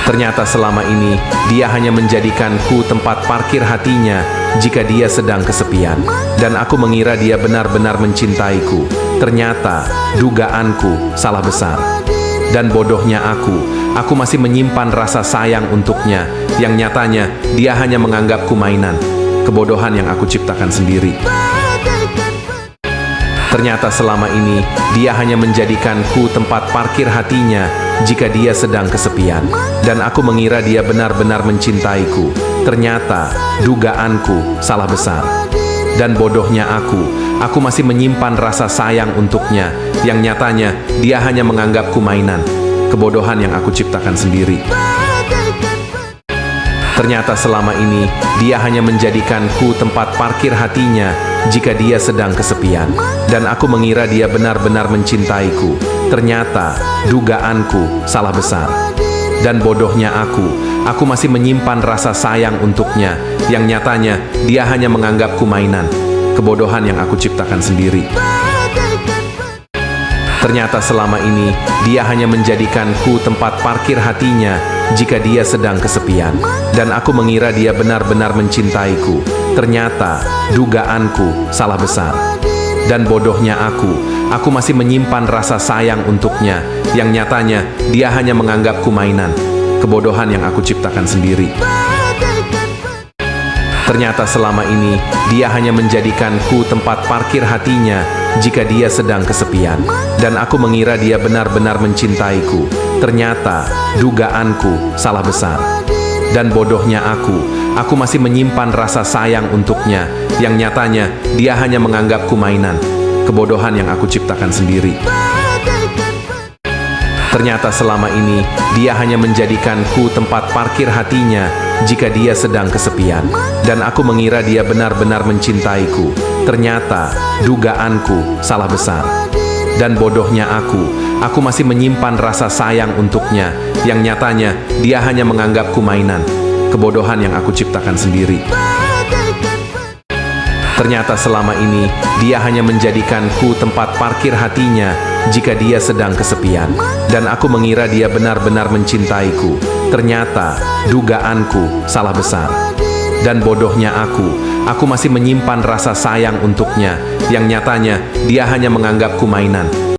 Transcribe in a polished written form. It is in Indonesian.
Ternyata selama ini, dia hanya menjadikanku tempat parkir hatinya jika dia sedang kesepian. Dan aku mengira dia benar-benar mencintaiku. Ternyata, dugaanku salah besar. Dan bodohnya aku masih menyimpan rasa sayang untuknya, yang nyatanya dia hanya menganggapku mainan. Kebodohan yang aku ciptakan sendiri. Ternyata selama ini, dia hanya menjadikanku tempat parkir hatinya jika dia sedang kesepian. Dan aku mengira dia benar-benar mencintaiku. Ternyata, dugaanku salah besar. Dan bodohnya aku masih menyimpan rasa sayang untuknya, yang nyatanya dia hanya menganggapku mainan. Kebodohan yang aku ciptakan sendiri. Ternyata selama ini, dia hanya menjadikanku tempat parkir hatinya jika dia sedang kesepian. Dan aku mengira dia benar-benar mencintaiku. Ternyata, dugaanku salah besar. Dan bodohnya aku masih menyimpan rasa sayang untuknya, yang nyatanya dia hanya menganggapku mainan. Kebodohan yang aku ciptakan sendiri. Ternyata selama ini, dia hanya menjadikanku tempat parkir hatinya jika dia sedang kesepian. Dan aku mengira dia benar-benar mencintaiku. Ternyata, dugaanku salah besar. Dan bodohnya aku masih menyimpan rasa sayang untuknya, yang nyatanya dia hanya menganggapku mainan. Kebodohan yang aku ciptakan sendiri. Ternyata selama ini, dia hanya menjadikanku tempat parkir hatinya jika dia sedang kesepian. Dan aku mengira dia benar-benar mencintaiku. Ternyata, dugaanku salah besar. Dan bodohnya aku masih menyimpan rasa sayang untuknya, yang nyatanya dia hanya menganggapku mainan. Kebodohan yang aku ciptakan sendiri. Ternyata selama ini, dia hanya menjadikanku tempat parkir hatinya jika dia sedang kesepian. Dan aku mengira dia benar-benar mencintaiku. Ternyata, dugaanku salah besar. Dan bodohnya aku masih menyimpan rasa sayang untuknya, yang nyatanya dia hanya menganggapku mainan. Kebodohan yang aku ciptakan sendiri. Ternyata selama ini, dia hanya menjadikanku tempat parkir hatinya jika dia sedang kesepian. Dan aku mengira dia benar-benar mencintaiku. Ternyata, dugaanku salah besar. Dan bodohnya aku masih menyimpan rasa sayang untuknya, yang nyatanya dia hanya menganggapku mainan.